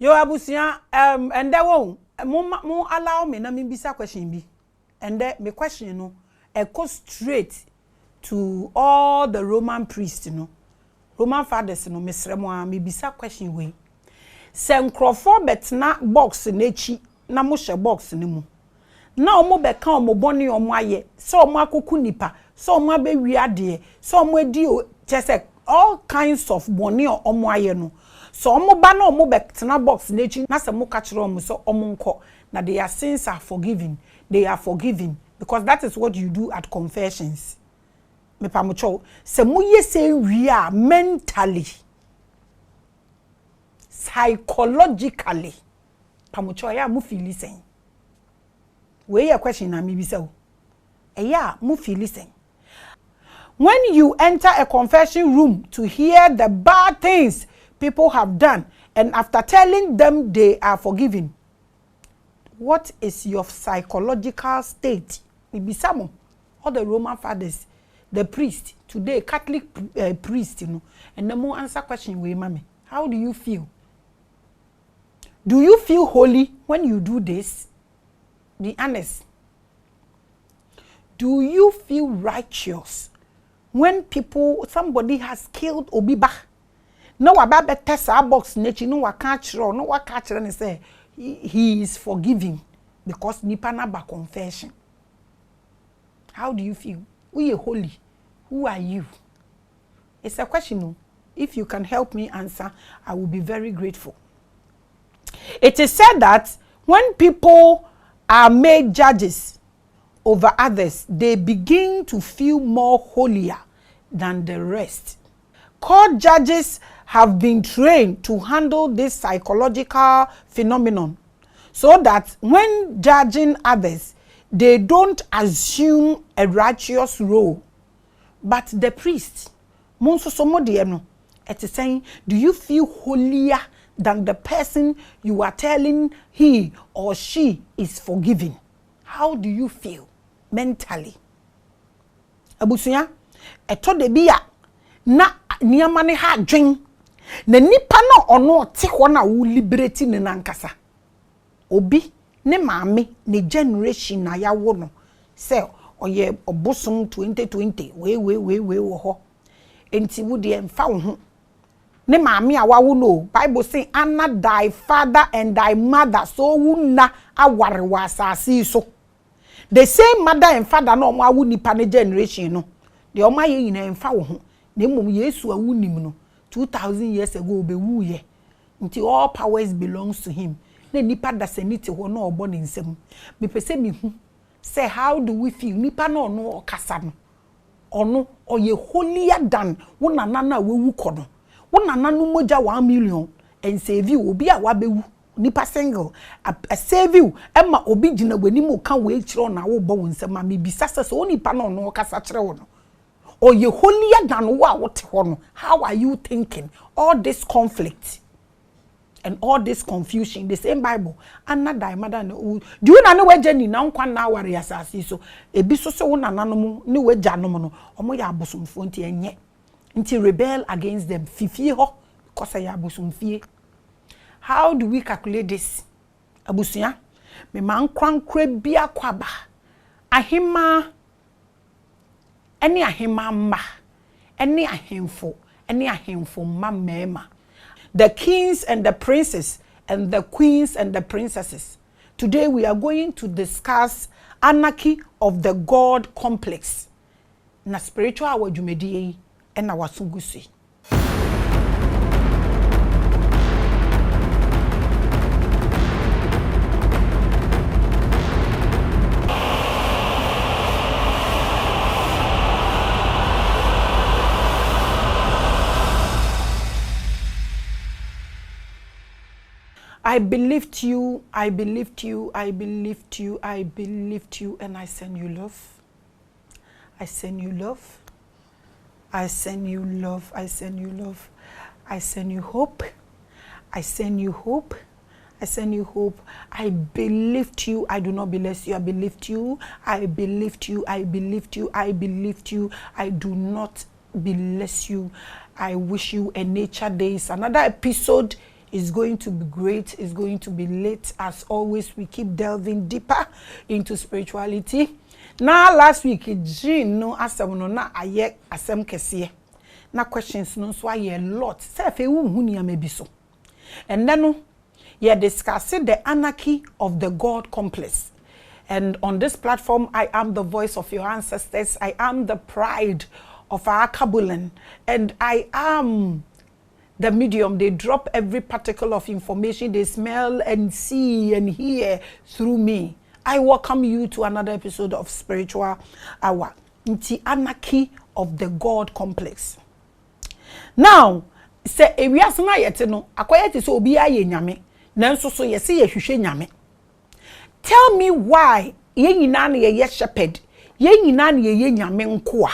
Yo abusia and there won't mo allow me na me bisa question bi. And then me question no go straight to all the Roman priests, you know. Roman fathers no mesre mo a me bisa question we. Se nkrofo betna box n'echi na mo hye box ne mu. Na omo beka omo boni omo aye, so omo akoku nipa, so omo abewi ade, so omo edi chese all kinds of boni omo aye no. So omo ba na omo betna box n'echi na se mo ka kire omo so omo nko na their sins are forgiven. They are forgiven because that is what you do at confessions. Me pamucho se mo ye say we are mentally, psychologically pamucho ya mo feel listen. We your question na me bi say ya mo feel listen. When you enter a confession room to hear the bad things people have done and after telling them they are forgiven, what is your psychological state? Ibisamo, all the Roman fathers, the priest, today Catholic priest, you know, and the more answer question we mommy. How do you feel? Do you feel holy when you do this? Be honest. Do you feel righteous when somebody has killed Obiba? No about test our box nature, no wa catch no wa catch and say he is forgiving because nipa na ba confession. How do you feel? We are holy. Who are you? It's a question. If you can help me answer, I will be very grateful. It is said that when people are made judges over others, they begin to feel more holier than the rest. Court judges have been trained to handle this psychological phenomenon so that when judging others, they don't assume a righteous role. But the priest, it is saying, do you feel holier than the person you are telling he or she is forgiving? How do you feel mentally? Abusuya, eto de biya na niyama ne ha dwen na nipa na ono te ho na wo liberate ne nankasa obi ne maame ne generation na ya wo no se oye obosom 2020 we wo ho enti wo de emfa wo ho ne maame a wa wo no Bible say honor thy father and thy mother so wuna aware wa asase so the same mother and father no mo awu nipa ne generation no de o ma ye nyina emfa wo ho na mum Yesu awu nim no 2000 years ago be wu ye nti all powers belongs to him na nipa da sanity ho na obo ne nsam me pese me hu say how do we feel nipa na ono okasa no ono oye holier than wo nana na wewu kono wo nana no moja 1 million and save you obi a wabewu nipa single a save you emma obi gina bani mu kan we kire na wo bo nsam ma me bisasa so nipa na ono okasa kire wo no oye holier than wo a wote ho no. How are you thinking? All this conflict and all this confusion, the same Bible. Another mother, do you know where Jenny now? One hour, yes, I see so. A biso so one anomaly, no way, Janomono, or my abusum fonti and yet until rebel against them. Fifi ho, because I abusum fee. How do we calculate this? Abusia, me man crank crab bia kwaba. Ahima, any ahima ma, any ahimfo, any ahimfo mamma. The kings and the princes and the queens and the princesses. Today we are going to discuss anarchy of the God complex. Na spiritual awajumedie and our sungusi. I believed you, I believed you, I believed you, I believed you, and I send you love. I send you love. I send you love. I send you love. I send you hope. I send you hope. I send you hope. I believed you. I do not believe you. I believed you. I believed you. I believed you. I believed you. I do not believe you. I wish you a nature days. Another episode It's going to be great. It's going to be lit. As always, we keep delving deeper into spirituality. Now, last week, Jean no asem no na aye asem kesiye. Na questions no so aye a lot. Say fe wu hu niam bi so. And then no, we are discussing the anarchy of the God complex. And on this platform, I am the voice of your ancestors. I am the pride of ALKEBULAN. And I am the medium. They drop every particle of information they smell and see and hear through me. I welcome you to another episode of Spiritual Hour. The anarchy of the God complex. Now, say we are na yete no akoye te so obi aye nyame nanso so yese ye hwehwe nyame. Tell me why ye nyina na ye shepherd, ye nyina na ye nyame nkoa.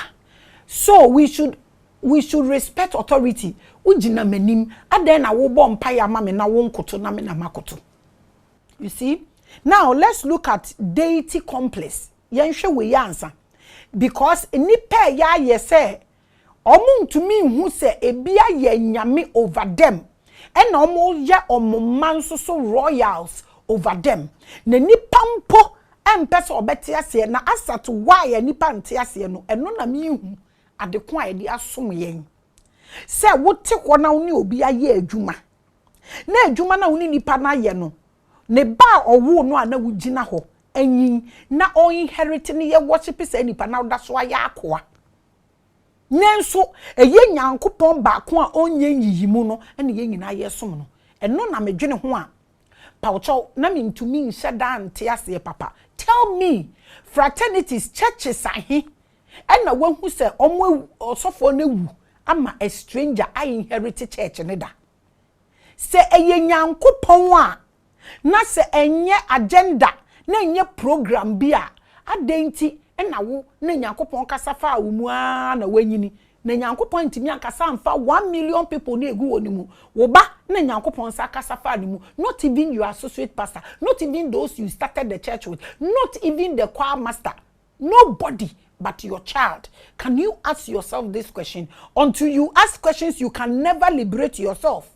So we should respect authority. Ujina menim aden na wo bo mpa ya mame na wo nkoto na me na makoto. You see? Now let's look at deity complex. Yenhwe we answer. Because nipa ya ye say omu ntumi hu se ebia ye nyame over them. And omu ya omu manso so royals over them. Ne nipa mpo empese obete ase na asat why nipa nte ase no eno na mi hu adekon a de asom yen. Se wote ko na woni obi aye adwuma. Na adwuma na woni nipa na ye no. Ne ba owo no ana wugina ho. Enyin na o inherit ne ye worship se nipa na da so aya akoa. Nenso eye nyankopon ba ko a onye yiyimu no ene ye nyina ye som no. Eno na medwene ho a paucho na mintumi nhyɛ da nte ase papa. Tell me, fraternities, churches ahe ena wahu se omo osofo na wu ama a stranger I inherit church ne da. Se eye nyankopon a na se enye agenda na enye program bi a adenti ena wo na nyankopon kasa fa wo mu a na wanyini na nyankopon ntimi akasa amfa 1 million people na egu wonimu wo ba na nyankopon sa kasa fa nimu. Not even your associate pastor, not even those you started the church with, not even the choir master, nobody but your child. Can you ask yourself this question? Until you ask questions, you can never liberate yourself.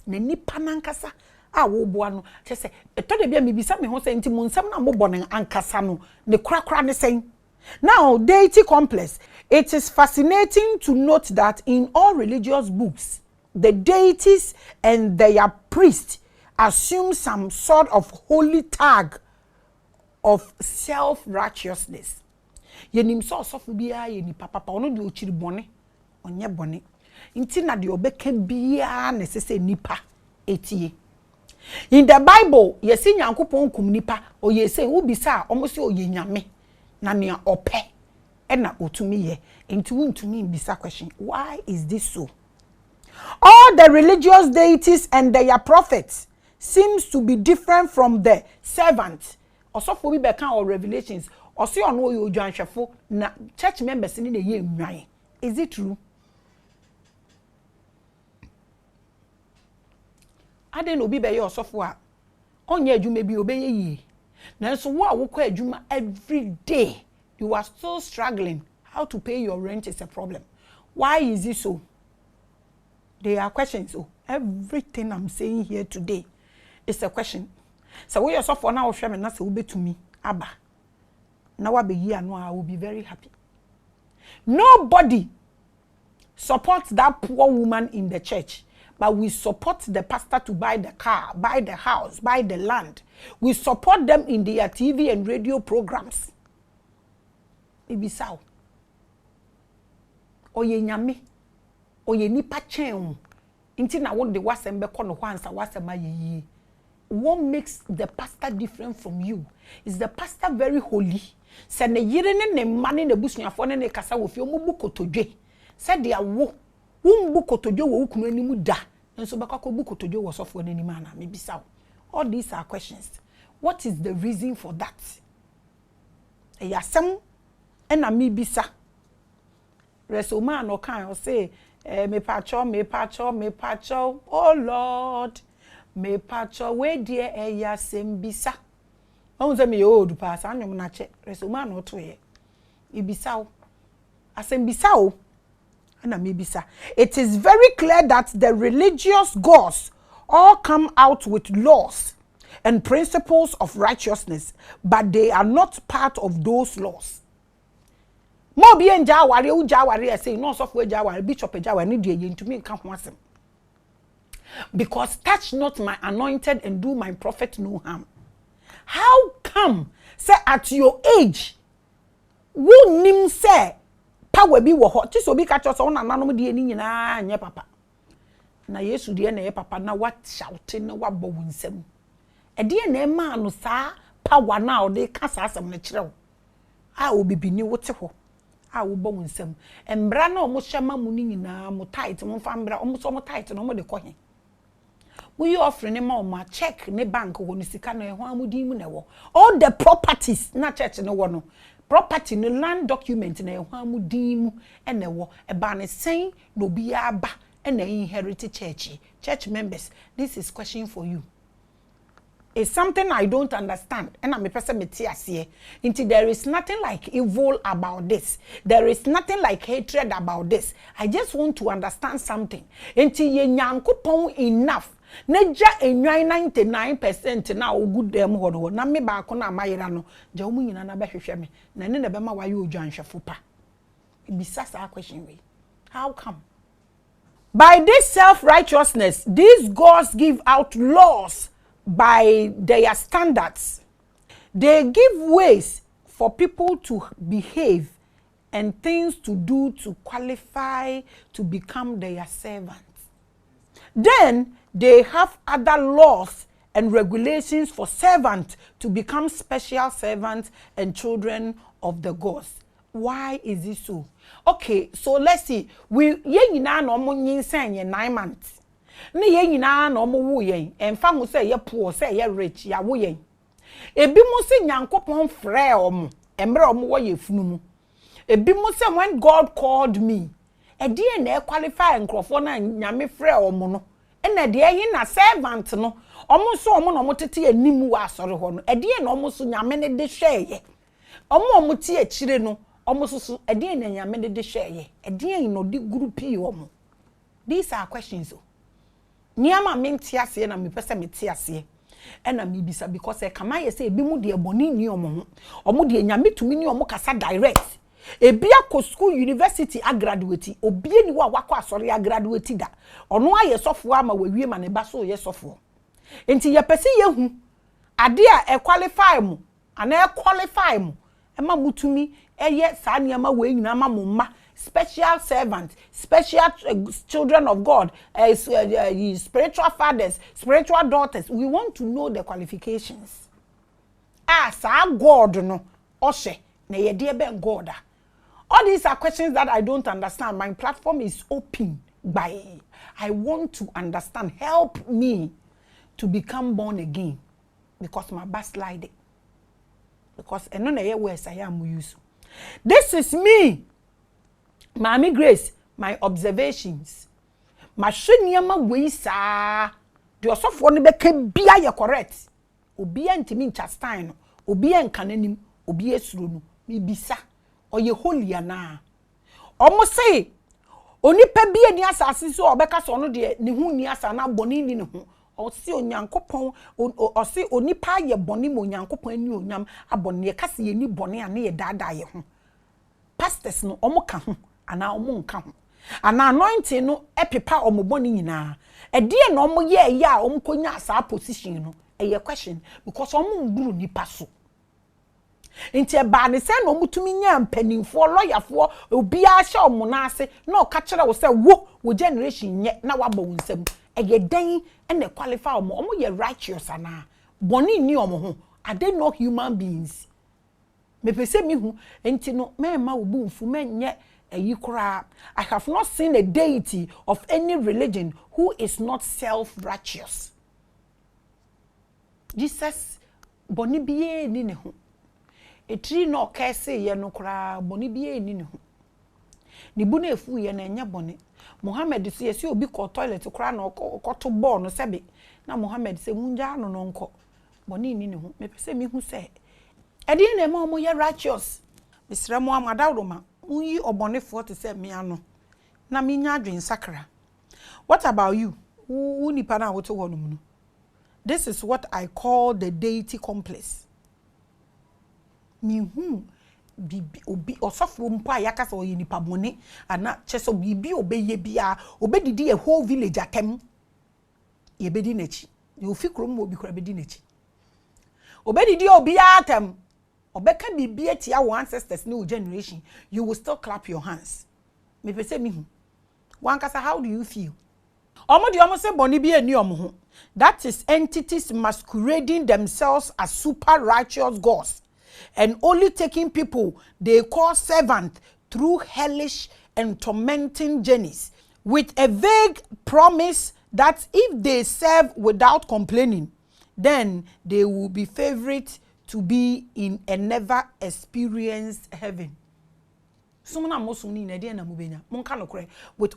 Neni panankasa a wo boa no say eto de bia mebisa me ho say nti mo nsam na mo bonen ankasa no ne krakra ne sen. Now, deity complex. It is fascinating to note that in all religious books, the deities and their priests assume some sort of holy tag of self-righteousness. Yenim so osofu bia ye ni papa ono de ochiri bone onye bone nti na de obeka bia na sese nipa etie. In the Bible yesi nyankopon kum nipa o yesi ubisa omo se oye nyame na ne ope ena otumi ye nti wuntumi bisa question, why is this so? All the religious deities and their prophets seems to be different from the servants. Osofo bi beka or revelations osi ono yo odwanhwefo na church members ni na ye nwan. Is it true? Aden obi be ye osofo a onye adwuma bi obeye yi. Nanso wo a wokọ adwuma every day, you are still struggling. How to pay your rent is a problem. Why is it so? There are questions. So everything I'm saying here today is a question. So we yourself for now share me na say ube to me aba. Now I be here no I will be very happy. Nobody supports that poor woman in the church, but we support the pastor to buy the car, buy the house, buy the land. We support them in their TV and radio programs. Ibisao. Oye nyame. Oye nipa chen. Inti na won de wasembe kono hwansa wasema ye. What makes the pastor different from you? Is the pastor very holy? Se ne yire ne mane ne busuafo ne kasa wo fi omubu kotodwe. Se de awo. Wumbu kotodwe wo kunu animu da. Nso bakako bu kotodwe wo sofo ne animu ana mebisa. All these are questions. What is the reason for that? Yasem ena mebisa. Resoma no kan o say me pacho, oh Lord, me pacho we dear yasem bisa. Won say me old pass anyum na che resoma no to ye. Ibisa o. Asem bisa o. And maybe sir, it is very clear that the religious gods all come out with laws and principles of righteousness, but they are not part of those laws. Mo bi enja ware u ja ware say no so for ja ware bishop ja ware ni de yentumi nka ho asem. Because touch not my anointed and do my prophet no harm. How come say at your age who nim say power bi wo ho ti so bi ka cho so na nanom de ni nyina anye papa na Yesu de na ye papa na what shout na wa bo wunsam e de na ma no sa power na o de ka sa asem na kire wo a obibini wo te ho a wo bo wunsam embra na o mo hyema mu ni nyina mo tight mo fa mbra o mo so mo tight na mo de ko he we offering him ma check ne bank wo ni sika na e ho amudi mu na wo all the properties na church no wo no property no land document na e ho amudi mu ene wo e ba ne sen no bi aba ena inherit church members. This is question for you. It's something I don't understand. And I'm a person here. There is nothing like evil about this. There is nothing like hatred about this. I just want to understand something. Until ye nyankopon enough. Neja enwai 99% na good dem hodo. Na me ba ko na mayira no. Ja omu nyina na behwehwe me. Na ne na be ma waye odwanhwefo pa. Bisa sa question we. How come? By this self-righteousness, these gods give out laws by their standards. They give ways for people to behave and things to do to qualify to become their servants. Then they have other laws and regulations for servants to become special servants and children of the gods. Why is this so? Okay, so let's see. We ye nyina na omo nyinsan ye 9 months. Ne ye nyina na omo wo yen. Emfa ho say ye poor, say ye rich, ya wo yen. Ebi mo se nyankopon frɛ omo, emre omo wo ye funu mu. Ebi mo se when God called me, e de na e qualify nkrofo na nyame frɛ omo no. E na de ye na servant no. Omo so omo na omo tete animu wa asore ho no. E de na omo so nyame ne de hwɛ ye. Omo tie akire no. Omosusu edin na nyame de hweye edin no di group omo. These are questions. Niama menti ase na me pese meti ase e na me bisa because e kama ye say ebi mu de boni ni omo ho omo de nyame tumi ni omo kasa direct ebi akọ school university a graduate obi ni wa wakọ asori a graduate da ono aye sofo ama wawie ma ne ba so ye sofo enti ye pese ye hu ade a e qualify mu ana e qualify mu e ma mutumi eye sa niama we nyina ma mumma special servants, special children of God, spiritual fathers, spiritual daughters. We want to know the qualifications. Sa God no oshe na ye de ben God. All these are questions that I don't understand. My platform is open by I want to understand. Help me to become born again because my backsliding. Because eno na ye words I am use. This is me, Maame Grace, my observations. My sheniama we sa. The osofo ne beka bia ye correct. Obi antimi nchastine, obi enkanenim, obi esuro no. Me bisa, oye holy ana. Omo say, onipa bia ni asase so obeka so no de ne hu ni asa na boni ni ne hu. Osi onyankopon osi onipa ye boni mo onyankopon ani onyam abone ye kase ye ni boni ane ye dada ye ho. Pastors no omo ka ho ana omo nka ho. Ana anointing no epepa omo boni nyina. E de na omo ye ya omo konya asa position no. E ye question because omo nguru nipa so. Nti e ba ne se na omo tumi nya mpanimfo lawyerfo obi a hye omo na ase na o ka kire wo se wo generation nye na waba wo nsam. Eye den and qualify omo ye righteous ana boni ni omo ho are they not human beings me pese mi hu enti no me ma obu mfu menye eyi kura. I have not seen a deity of any religion who is not self-righteous. Jesus boni biye ni ne ho etri no kese ye no kura boni biye ni ne ho ni bu na efu ye na enya boni. Muhammad say yes obi ko toilet kura na okoto ball no sebe na Muhammad say munja no no nko boni ni ne ho me pese mi hu say edi na ma omo ye righteous misra mo amadawroma munyi obonefo to say me ano na minya adwen sakra. What about you? Who nipa na woto ho no? This is what I call the deity complex. Mihu bibi obi osofo mpo ayakasa oyi nipa bone ana cheso bibi obeye bia obedidi a whole village atem ye bedi nachi you fi krom obi kura bedi nachi obedidi obi atem obeka bibi atia wo ancestors new generation, you will still clap your hands. Me pese mi hu wankasa, how do you feel? Omo di omo se boni bi eni omo ho. That is entities masquerading themselves as super righteous gods and only taking people they call servants through hellish and tormenting journeys with a vague promise that if they serve without complaining, then they will be favorite to be in a never experienced heaven. With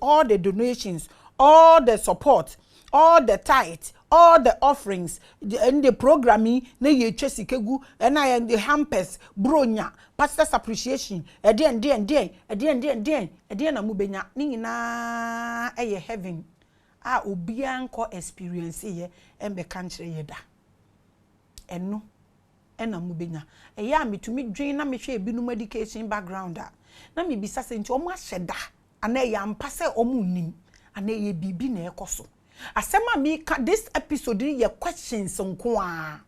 all the donations, all the support, all the tithes, all the offerings, and the programming, na ye chesikegu, and I and the hampers, bronya, pastor's appreciation, again, amubenya, nina a heaven. Obian ko experience ye, and be country yeda. And no, and amubenya. A ya me to me drain, na me share binu medication background. Na me bisa se nti omo asheda, ana ya mpase omo nim, ana ye bibi na ekoso. Asema me this episode ye questions nko a.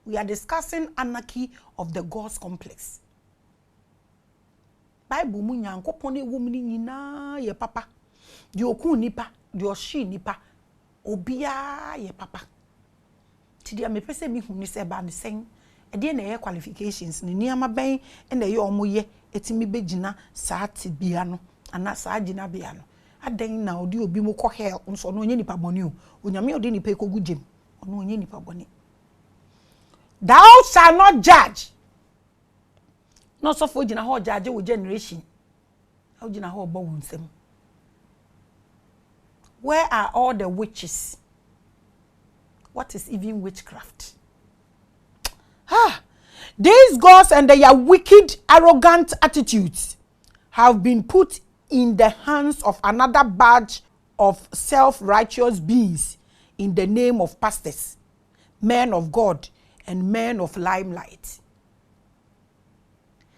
We are discussing anarchy of the gods complex. Bible mu nyankopon e wo mu nyina ye papa. Di okun nipa, di oshi nipa, obia ye papa. Ti dia me pese mi hu ni se ba ne sen. E de na ye qualifications ni niama ben e na ye omo ye etimi begina saa ti bia no ana saa gina bia no. Aden na odi obi mu ko hell nso no onye nipa boni o onyame odi nipa ekogu gem ono onye nipa boni. Thou shall not judge. No so for gina ho judge wo generation. How gina ho obo wunsem. Where are all the witches? What is even witchcraft? These gods and their wicked, arrogant attitudes have been put in the hands of another batch of self-righteous beings in the name of pastors, men of God, and men of limelight.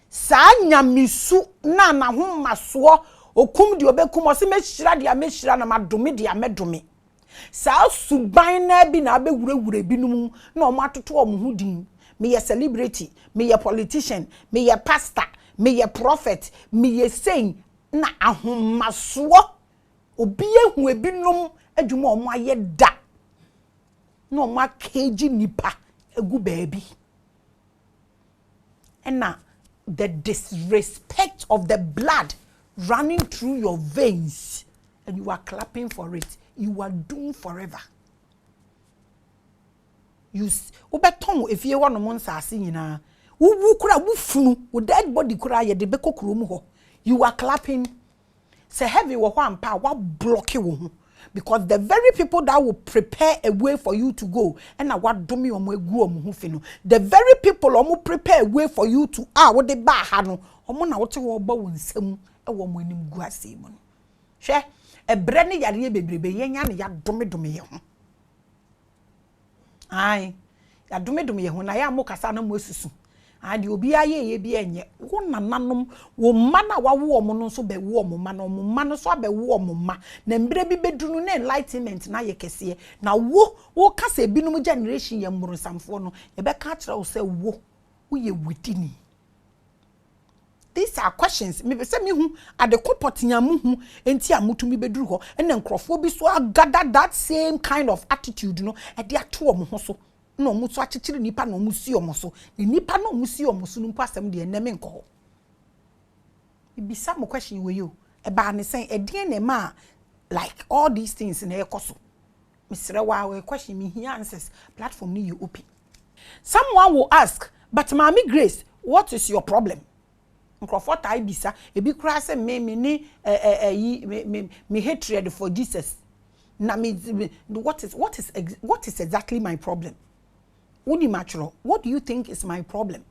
Sa nyamisu na ho maso okum di obekum o se mehira dia mehira na madome dia medome. Sa suban na bi na abewurawura binum na o matoto o ho din. Me ye celebrity, me ye politician, me ye pastor, me ye prophet, me ye saint na ahomaso obi ehu ebinum adwuma o maye da na o makeji nipa egu baabi. And now the disrespect of the blood running through your veins, and you are clapping for it. You are doomed forever. You obeton if you want no monsa nyina wu kura wu funu wo dead body kura ye de beko kurom ho. You are clapping. Say heavy wo ho ampa wa block wo ho, because the very people that will prepare a way for you to go and na what do me omo egu omo ho fi no, the very people omo prepare a way for you to wo de ba ha no omo na wo te wo ba wo nsam e wo mo anim gu ase mo no hwe ebre ne yare bebrebe yenya ne ya dome ye ho. Ai ya dome ye ho na ya mo kasa na mo asusu ade obi aye ye bi enye wo nananom wo ma na wawo omo no so be wo omo ma na omo ma no so be wo omo ma na mbre bi bedunu na enlightenment na ye kese na wo kasa ebinum generation ye mmurusamfo no ye be ka kira wo se wo ye witini. These are questions me be say me hu ade kopotinya mu hu enti amutumi beduru ho ene nkrofo bi so gather that same kind of attitude no e de ato omo ho so no muso achechiri nipa no musi omoso ni nipa no musi omoso no mpa asem de eneme nko ibisa mo question we you e ba ne sen e de na ma like all these things na ekoso misre wa we question me here answers platform ni you open. Someone will ask, but Maame Grace, what is your problem? Nkrofo tai bisa ebi kura se me ni me hatred for Jesus na me what is exactly my problem? What do you think is my problem?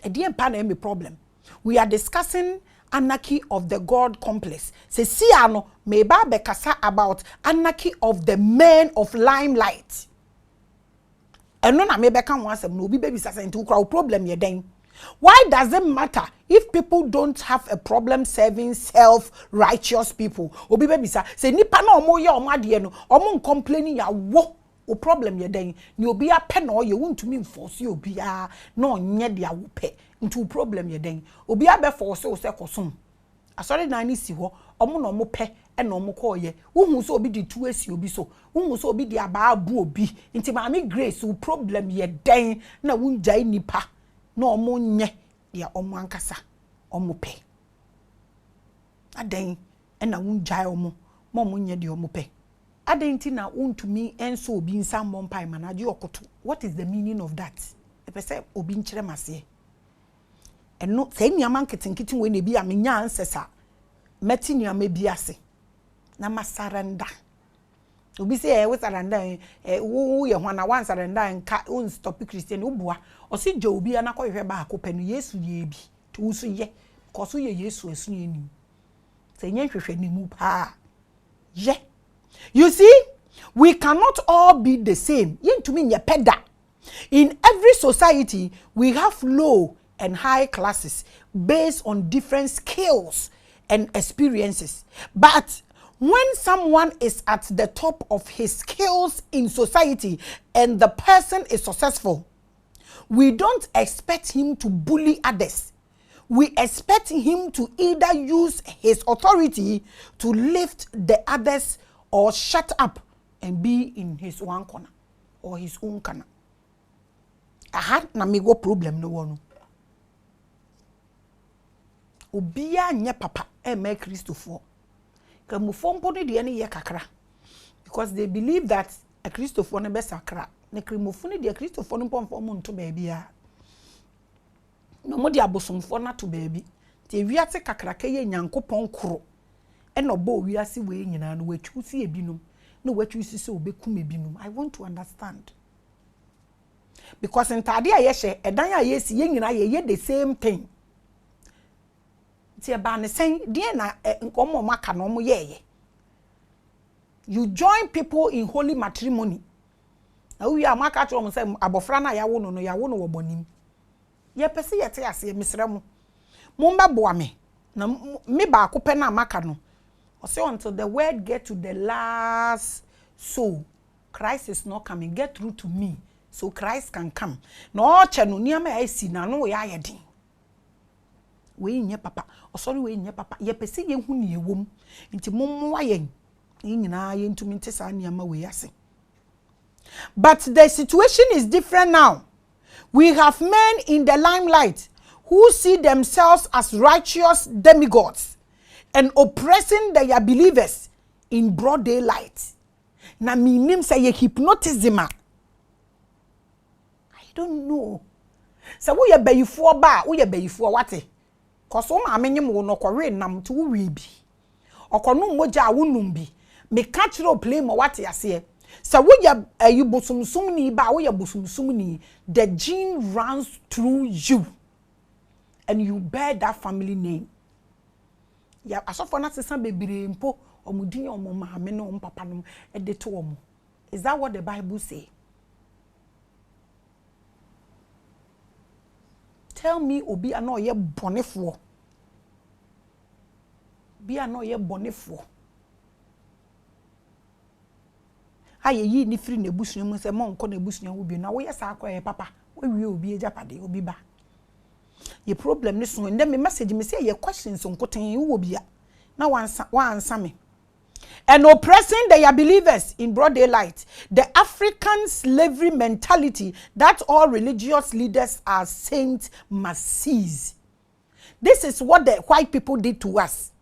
A dear partner, my problem. We are discussing anarchy of the God complex. Se siano me ba be kasa about anarchy of the men of limelight. Eno na me be kan wansem no obi baby sasa nti ukra problem ye den. Why does it matter if people don't have a problem serving self-righteous people? Obi baby say nipa na omo ye omo ade no omo complaining ya wo o problem ye den ni obi ape na oye wontumi enforce obi a na onye de awo pe nti problem ye den obi abe force o se kosom asori na ni si ho omo na omo pe e na omo ko ye wo so obi di tu esi obi so wo so obi di aba abu obi nti Maame Grace o problem ye den na wunjai nipa na omo nye ya omo ankasa omo pe aden e na wunjai omo mo nye de omo pe aden ti na untumi enso obi nsa mompai manaje okoto. What is the meaning of that? E pese obi nkyere mase eno say niama nketenkete we na bi amenya ansesa meti niama bi ase na masaranda obi say we saranda wo ye hwana wan saranda nka on stop Christian obua o si je obi anakohwe ba akopɛ no Yesu ye bi to usu ye koso ye Yesu asu ye ni say nya hwehwe ni mu pa ye. You see, we cannot all be the same. In every society, we have low and high classes based on different skills and experiences. But when someone is at the top of his skills in society and the person is successful, we don't expect him to bully others. We expect him to either use his authority to lift the others or shut up and be in his one corner or his own corner. I had na me go problem no one. Obia nye papa e me Christopher. Kamufo mpo ne de ne ye kakra. Because they believe that a Christopher ne be sakra. Ne krimofu ne de Christopher no pomfo mo nto ba bia. No mo de abosomfo na to ba bi. Te wiate kakra ka ye nyankopon koro. Eno bo wiase we nyina no watwusi ebinom no watwusi se obekum ebinom. I want to understand. Because ntade a yehye edan a yesi ye nyina ye the same thing. Ti ba ne sen de na nkomo maka no mo ye. You join people in holy matrimony. Na we amaka tro mo say abofra na yawo no wo bonim. Ye pese ye te ase misra mo. Mo mbeboa me na me ba akopɛ na amaka no. So until the word get to the last soul, Christ is not coming. Get through to me so Christ can come. No chenu niama ya esi na no ya yedin. We nye papa. Oh sorry we nye papa. Ye pese ye hu ne ewom. Nti momwa yen. Yi nyina ye ntumi nte sa niama we ase. But the situation is different now. We have men in the limelight who see themselves as righteous demigods and oppressing their believers in broad daylight. Na minim say ye hypnotism. I don't know. So we ye bayifo ba, we ye bayifo wate. Cause o ma amenyem wo no kwere nam to wi bi. Okono moja awunum bi. Me catch ro play mo wate ase. So we ye ayubosumsum ni ba, we ye bosumsum ni. The gene runs through you. And you bear that family name. Ya asofo na sesa bebire mpo omudin omo maame no papa no e de to omo. Is that what the Bible say? Tell me obi ano ye bonefo. Bi ano ye bonefo. Aye yi ni free na ebusuan mu se mo nko na ebusuan wo bi na wo ye sa akwa ye papa. We wi obi ejapade obi ba. Ye problem ni so ndem message me say ye questions nkoten wo bia na wa answer me. And oppressing their believers in broad daylight. The African slavery mentality that all religious leaders are saints must cease. This is what the white people did to us.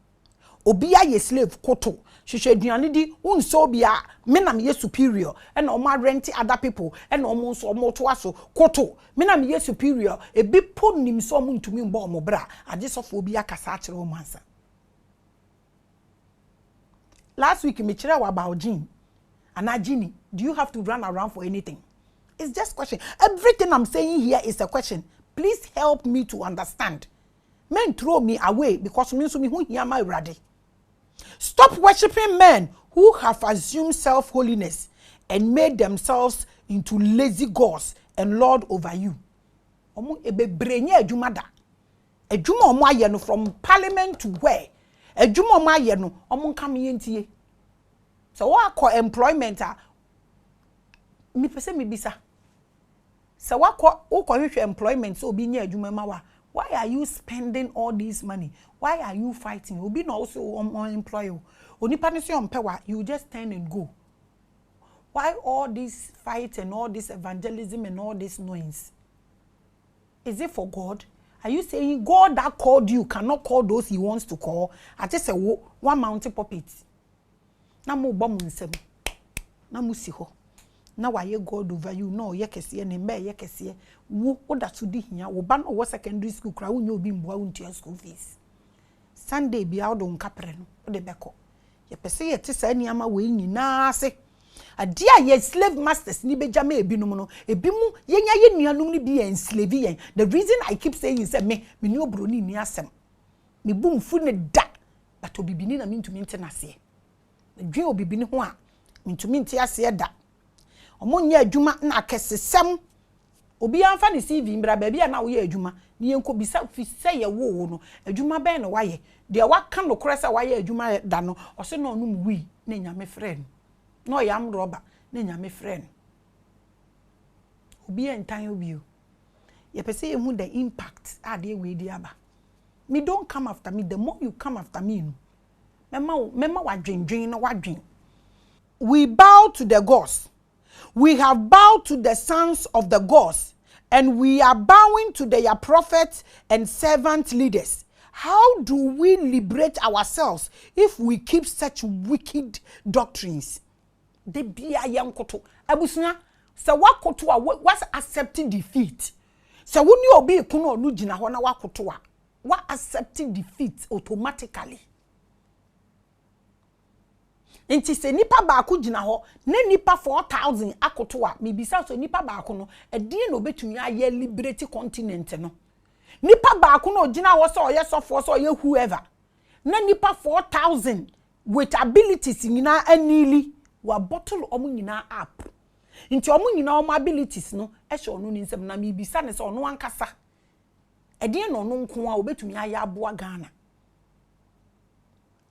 Obia ye slave koto. Shishe diane di unso bia me na me superior and o ma rent other people and o mo so mo to aso koto me na me superior e bi po nim so mo ntumi mbo mo bra ade sofo obi akasa akere o mansa. Last week me kire about Jean Anagini, do you have to run around for anything? It's just question. Everything I'm saying here is a question. Please help me to understand. men throw me away because me so me hu hia ma awurade. Stop worshiping men who have assumed self-holiness and made themselves into lazy gods and lord over you. Omo ebebrenya adwuma da. Adwuma omo aye no from parliament to where? Adwuma omo aye no omo nka me yentie. So what call employment me pese me bisa. So what call employment so obi nya adwuma ma wa. Why are you spending all this money? Why are you fighting? Obi no also unemployed. Onipa ne se ompewa, you just turn and go. Why all this fight and all this evangelism and all this noise? Is it for God? Are you saying God that called you cannot call those he wants to call? I just say one mountain puppet. Na mo bom nsem. Na mo si ho. Na wa ye God over you no ye kese ne mbe ye kese wo oda to di hia wo ba no wo secondary school kra wo nya obi mboa wo ntua school fees. Sunday bia wo don kapre no wo de beko. Ye pese ye te sa niama we nyina ase. Ade a ye slave masters ni beja ma ebinom no ebimu ye nya ye nuanum ni bi enslave yen. The reason I keep saying is me ni obroni ni asem. Me bum fu ne da but obibini na me ntumi ntenase. Dwe obibini ho a me ntumi nte ase da. Omo nya adwuma na kesesem obi anfa ne CV mbra ba bia na wo ye adwuma ne yenko bisa fi se ye wo no adwuma ben no waye de waka no korese waye adwuma da no o se no no wi na nyame friend no yam roba na nyame friend obi entan obi o ye pese ye hu the impact ade we di aba me don't come after me. The more you come after me mema wadwendwen na wadwen. We bow to the gods. We have bowed to the sons of the gods, and we are bowing to their prophets and servant leaders. How do we liberate ourselves if we keep such wicked doctrines? De bia yankoto abusuna se wakoto a was accepting defeat. Se woni obi kuno onu gina ho na wakoto a wa accepting defeat automatically. Enti se nipa baako gina ho na nipa 4000 akoto a mebisa so nipa baako no edin na obetumi aye liberate continent no nipa baako no gina ho so oye sofo so oye whoever na nipa 4000 with abilities nyina anili wa bottle omo nyina up nti omo nyina omo abilities no ehye ono ni nsem na mebisa ne so ono ankasa edin na ono nko a obetumi aye aboa Ghana.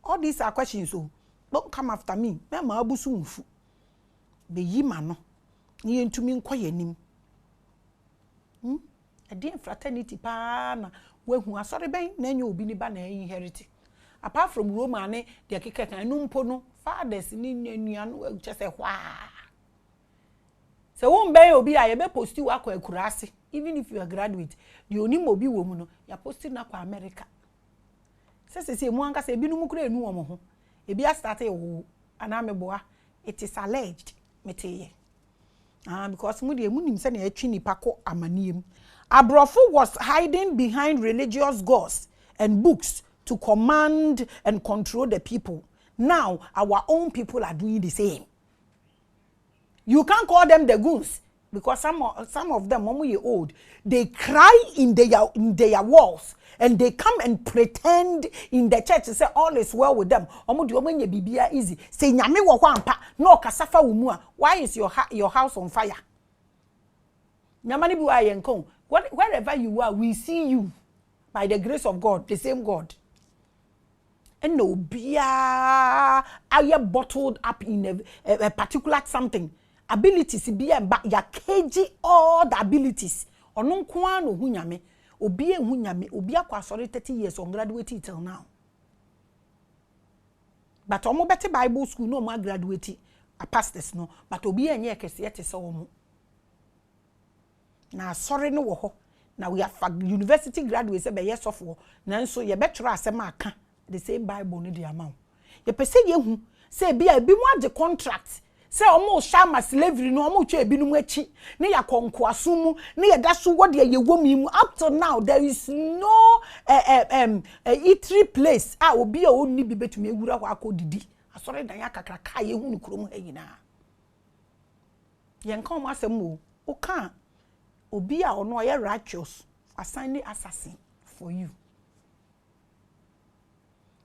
All these are questions so don't come after me. Mema abusu mfu. Be yima no. Ni entumi nkoye anim. Ade fraternity pa na wehu asori ben na nya obi ni ba na inherit. Apart from Roma ne de keke kan no mpo no fathers ni nua no chese hwa. Se won ben obi a ye be post you akwa akurase even if you are graduate. The onim obi wo mu no ya post na kwa America. Se mu anka se binum kura enu wo mo ho. Ebia started anameboa. It is alleged meteye. Because mu de munim se na atwi nipa ko amaniem. Abrofo was hiding behind religious gods and books to command and control the people. Now our own people are doing the same. You can't call them the goons because some of them when we old, they cry in their walls. And they come and pretend in the church to say all is well with them. Easy. Say nyame wo kwampa no kasafa wo mu a. Why is your house on fire? Nyamani bu ayenko. Wherever you are, we see you by the grace of God, the same God. And no bia are you bottled up in a particular something. Abilities bia but ya keji all the abilities. Ono kwa no hu nyame. Obi ehu nyame obi akwa sorry 30 years on graduate till now. But omo bete Bible school no mo graduate a pastors no but obi enye kese yete se omo. Na sorry no wo ho na we have university graduates be years of wo nanso ye betro asem aka the same Bible no dey amount. Ye pese ye hu say bia bi mo age contract say omo shama slavery no omo twa ebinum achi ne yakonko asumu ne yeda so wode ye womimu up to now there is no eatery place obi a onni bi betumi egura ho akodidi asore dan yakakra ka ye hu ni krom ha nyina ye nka omo asem o ka obi a ono ye righteous assign assassin for you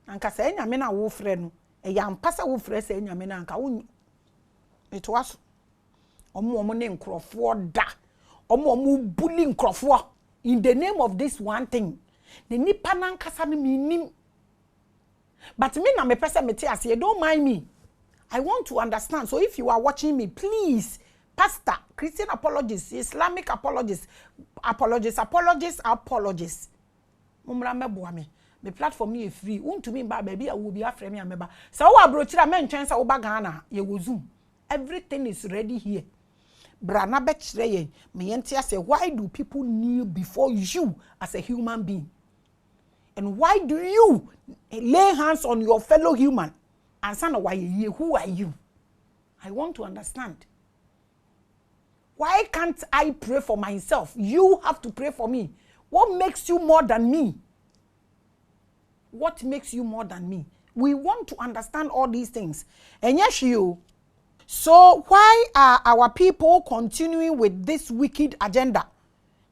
anka se nyame na wo frɛ no e ya mpasa wo frɛ se nyame na anka wo it was omo ne nkrofo da omo bully nkrofo in the name of this one thing the nipa na nkasa no minim but me na me pese me te ase don't mind me. I want to understand. So if you are watching me, please, pastor, Christian apologists, Islamic apologists, apologists. Mumra meboa me. The platform is free. To me ba baby I will be after me ameba. So wa brochira men chance oba Ghana ye wo Zoom. Everything is ready here. Brana bechre ye me yente say why do people kneel before you as a human being? And why do you lay hands on your fellow human? And son, why you? Who are you? I want to understand. Why can't I pray for myself? You have to pray for me. What makes you more than me? What makes you more than me? We want to understand all these things. And yes, you. So why are our people continuing with this wicked agenda?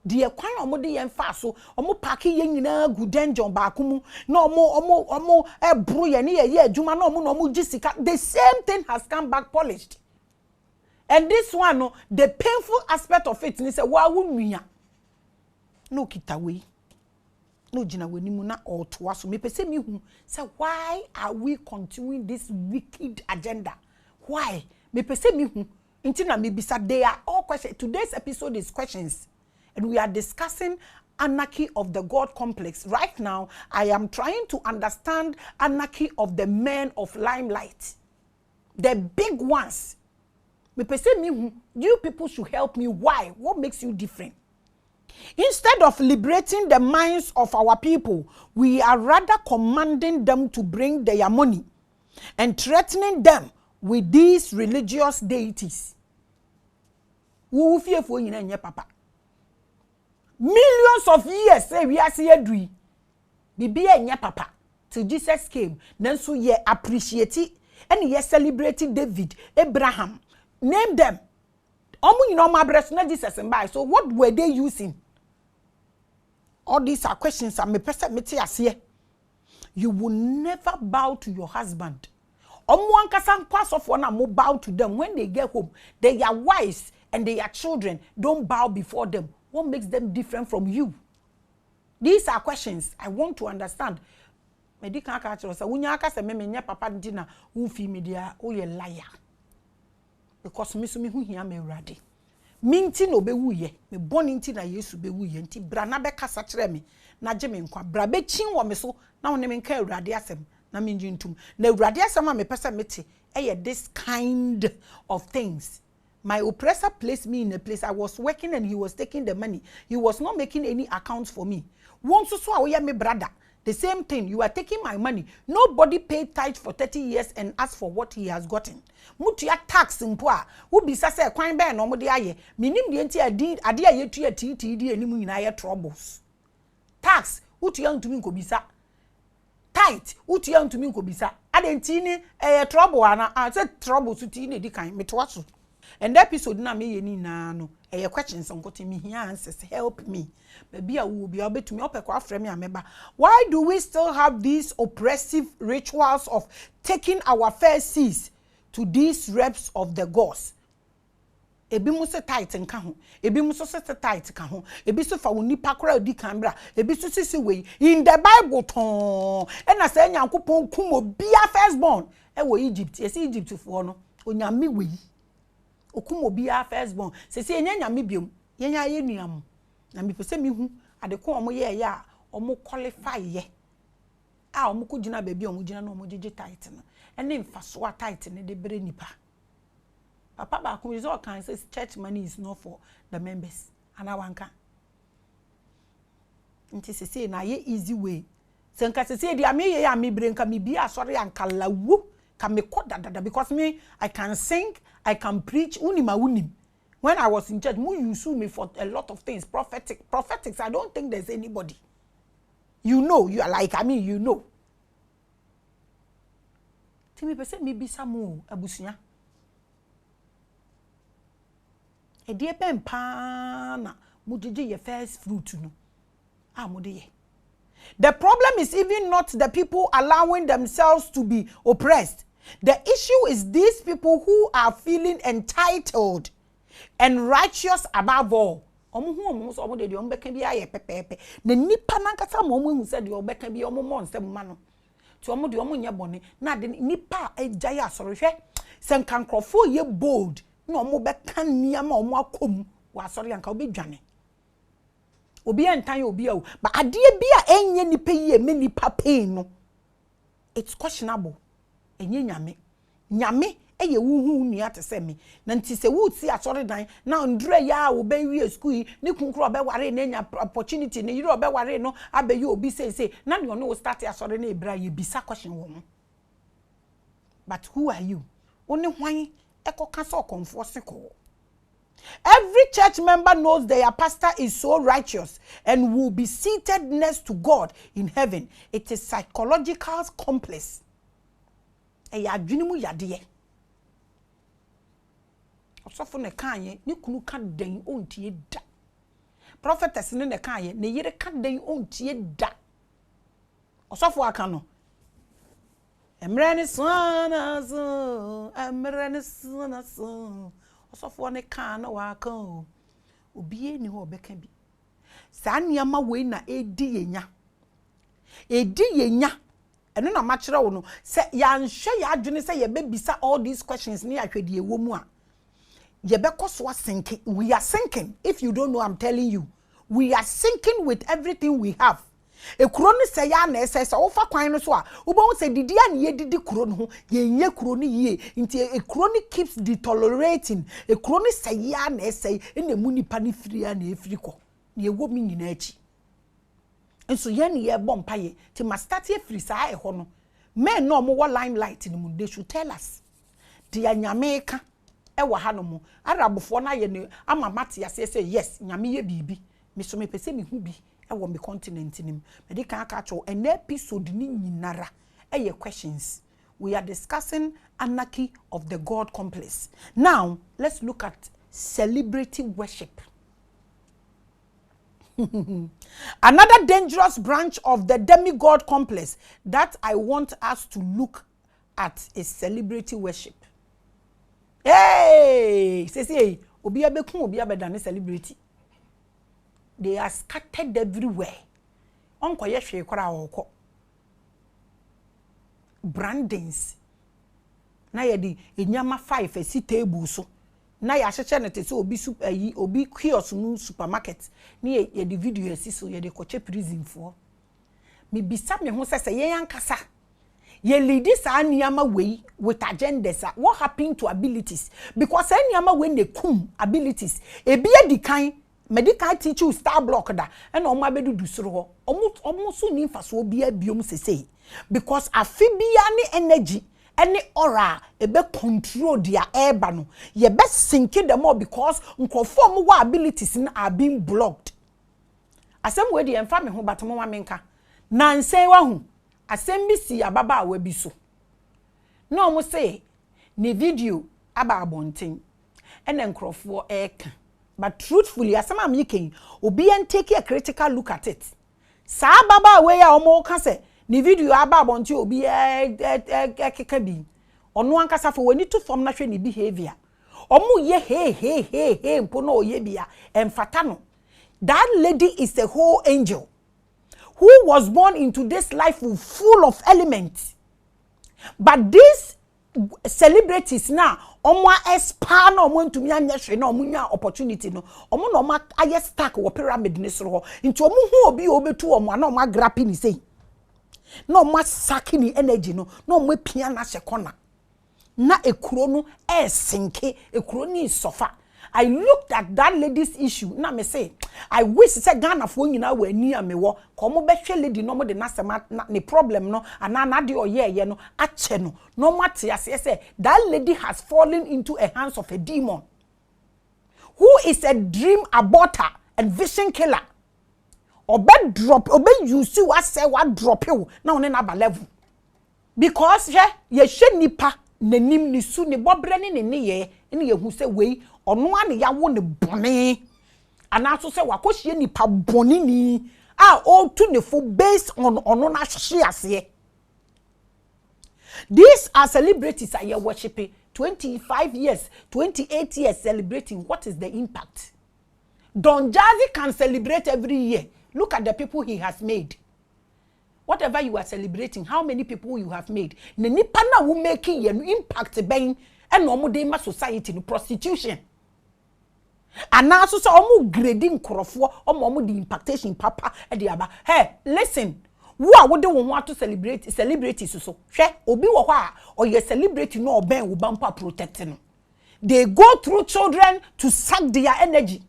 The kwan omo de yen fa so omo pack yen nyina gu dungeon ba akumu na omo bro ye ne ye adwuma na omo gisika. The same thing has come back polished. And this one no, the painful aspect of it is say wa wunua no kitawe no jina wanimu na otoa so me pese me hu say why are we continuing this wicked agenda? Why me pese me hu nti na me bisa. They are all questions. Today's episode is questions. And we are discussing anarchy of the God complex. Right now, I am trying to understand anarchy of the men of limelight. The big ones. You people should help me. Why? What makes you different? Instead of liberating the minds of our people, we are rather commanding them to bring their money and threatening them with these religious deities. Who fear for you and your papa? Millions of years say we are saying Bibi enya papa till Jesus came. Then so ye appreciate it and ye celebrating David, Abraham. Name them. Omu you know my breast not Jesus and by. So what were they using? All these are questions and me person me here. You will never bow to your husband. Omu ankasa pass off one and bow to them when they get home. They are wives and they are children. Don't bow before them. What makes them different from you? These are questions I want to understand. Medical culture say unyaka se me papa ndina unfi media o ye liar. Because me so me hu hia me urade. Minti no be wuye, me boni nti na Yesu be wuye nti bra na be kasa kire me na je me nkwa bra be chin wo me so na woni me nka urade asem na me njintum. Na urade asem a me pese mete this kind of things. My oppressor placed me in a place. I was working and he was taking the money. He was not making any accounts for me. Once so me brother. The same thing. You are taking my money. Nobody paid tithe for 30 years and asked for what he has gotten. Mutia tax mpoa. Who be sase kwan be no mo de aye. Minim de enti ade aye tu TTD animu nyina aye troubles. Tax utia ntumi nkobisa. Tithe utia ntumi nkobisa. Ade enti ni trouble ana. Say trouble su ti ne di kan metwa so. And the episode na me yeni na no questions on got me here answers help me baby I will be able to me up after me ameba. Why do we still have these oppressive rituals of taking our fair seas to these reps of the gods? Ebi mu se tight nka ho, ebi mu so se tight ka ho, ebi so fa woni pakora di kanbra, ebi so sisi we in the Bible ton e na say Nyankopon kum obi a firstborn e wo Egypt. Yes, Egypt for no onyame we okumo bia firstborn se enya nyame biom yenya ye nuam na me pese me hu ade ko omo ye ya omo qualify ye a omo ko gina baabi omo gina na omo gege tight no ene mfaso a tight ne de bere nipa papa ba ko is all kind says church money is not for the members ana wanka nti se na ye easy way se nka se di ame ye ya me bere nka me bia asori anka lawu ka me kodada because me I can sing, I can preach unim. When I was in church, you sue me for a lot of things. Prophetics, I don't think there's anybody. You know, you are like, you know. Timi pese me bisa mo abusunya. E die pen pa na mo jeje ye first fruit no. Ah mo de ye. The problem is even not the people allowing themselves to be oppressed. The issue is these people who are feeling entitled and righteous above all. Omo de ombeka bi aye pepepe. Na nipa nankasa mo hu se de obeka bi omo mo nsem ma no. Ti omo de omo nya bone na de nipa agyaye asorehwe. Se nkankrofo ye bold na omo beka niama omo akom wa asore anka obedwane. Obi entan obi awu but ade bia enye nipa yi me nipa pain no it's questionable enye nyame eye wuhu nua te se me na nti se wu ti asore dan na ndure ya wo be wi school ni kunkro be ware na nya opportunity na yiro be ware no abeyi obi say na ne ono start asore na ebra ye bisa question wo mo. But who are you? Oni hwan ekoka so comfort ko. Every church member knows their pastor is so righteous and will be seated next to God in heaven. It is psychological complex. Adwinimu yade. Osofo ne kanye ni kunu ka den ontie da. Prophetess ne kanye ne yire ka den ontie da. Osofo aka no. Emrani sana so, emrani sana so. Osofo ne kan na wa kan o obie ni ho obeka bi sa niama we na edi yenya eno na ma kire wo no se ya nhwe ya adwene se ye bebisa all these questions ni ahwede ewo mu a ye bekoso sinking. We are sinking. If you don't know, I'm telling you, we are sinking with everything we have. E kuro ni se ya na ese se wo fa kwan no so a wo bo se didi an ye didi kuro no ho ye nye kuro ni ye nti e kuro ni keeps detolerating e kuro ni se ya na ese ene mu nipa ni firi ya na efiri ko na ewo mi nyina achi enso ye ne ye bom paye ti ma start e firi sa e ho no men no mo wo limelight ni mu they should tell us dia nyame ka e wa ha no mo arabofo na ye ne ama mate ya say yes nyame ye bibi me so me pese me hu bi ewo me continent nim me de kan aka cho an episode ni nyinara eye questions. We are discussing anarchy of the God complex. Now let's look at celebrity worship. Another dangerous branch of the demigod complex that I want us to look at is celebrity worship. Hey, say obi abekun obi abedane celebrity. They are scattered everywhere. Onko ye hwe kwara woko. Brandings. Na ye di enyama 5 esi table so. Na ya hyeche ne te se obi obi kiosk mu supermarket. Ni ye di video esi so ye de koche prison for. Me bisa me ho sese ye yankasa. Ye lead sa anyama we with agendas. What happened to abilities? Because anyama we ne kum abilities. Ebi edi kan medical teacher star block da and o ma bedudu soro ho omo so ni mfaso bia biom sesei because afibia ni energy any aura ebe control their airba no ye be sink them more because nkofo mo wa abilities are being blocked. Asem we dey emfa me ho batomo ma menka na nsen wa hu asem bi si ababa awa bi so no mo say ni video aba abonten ene nkrofo eka. But truthfully, as I'm making, obi and take a critical look at it. Sa baba we ya omo ka se ni video aba bonti obi kekabi. Ono ankasa for we need to form na hwe ni behavior. Omo ye hey mpo no ye bia emfata no. That lady is a whole angel who was born into this life full of elements. But these celebrities now omo expand omo ntumi anya hwe na omo nya opportunity no omo no ma aye stack wo pyramid ni soro ho nti omo hu obi obetu omo na omo agrapi ni sei na omo saki ni energy no na omo pia na hye kona na ekuro no sinke ekuro ni sofa. I looked at that lady's issue. Na me say, I wish say Ghana for nyina we ni amewo. Komo be hwe lady no mo de na sema ne problem no ana na de oye no ache no. No matter say that lady has fallen into a hands of a demon who is a dream aborter and vision killer. Obe drop obe use what say what drop you na one na ba level. Because ye hwe nipa nanim ni su ni bobre ni ye ni ye hu say we ono ane ya wo ne bone ana so se wakohie nipa bone ni all tuneful based on onona shiase. These are celebrities are you worshiping 25 years, 28 years celebrating. What is the impact? Don Jazzy can celebrate every year. Look at the people he has made. Whatever you are celebrating, how many people you have made. Ne nipa na wo making an impact ben and no dey ma society no prostitution. And now so omo grading krofo omo the impactation papa e dey aba. Hey, listen. Wo a wo de wo ho to celebrate so. Hwe obi wo ho a or ye celebrate no oben wo bampa protect no. They go through children to suck their energy.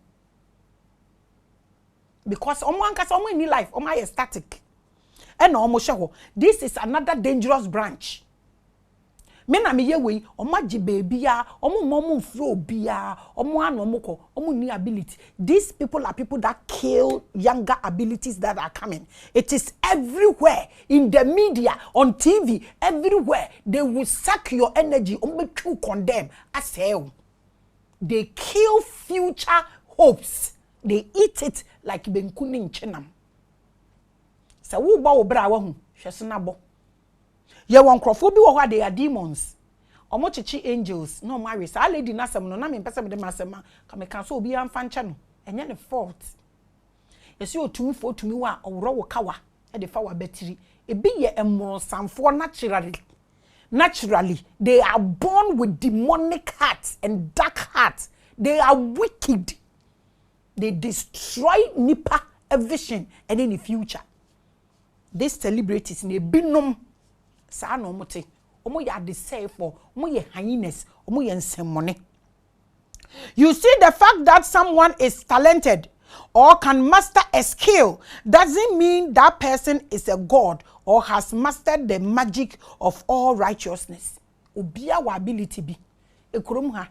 Because omo ankasa omo in life omo is static. And no this is another dangerous branch. Me na me ye we omaji baby ya omo flow bia omo anomoko omo ni ability. These people are people that kill younger abilities that are coming. It is everywhere in the media, on TV, everywhere. They will suck your energy. Omo to condemn as hell. They kill future hopes. They eat it like benkuni in chenam. So wo ba wo bra wa hu hwese na bo ye won krofo bi wo ho they are demons omo chichi angels no marry sa lady na sem no na me pese me de masema ka me kan so obi amfa nche no enye ne fault yesi otumfo otumi wa owro wo kawa e de fa wa battery e bi ye emronsamfo naturally they are born with demonic hearts and dark hearts. They are wicked. They destroy nipa a vision and in the future. These celebrities ne binom sa no mote omo ya desire for omo ye hyenas omo ye nsemmone. You see, the fact that someone is talented or can master a skill doesn't mean that person is a god or has mastered the magic of all righteousness. Obia wa ability bi ekrom ha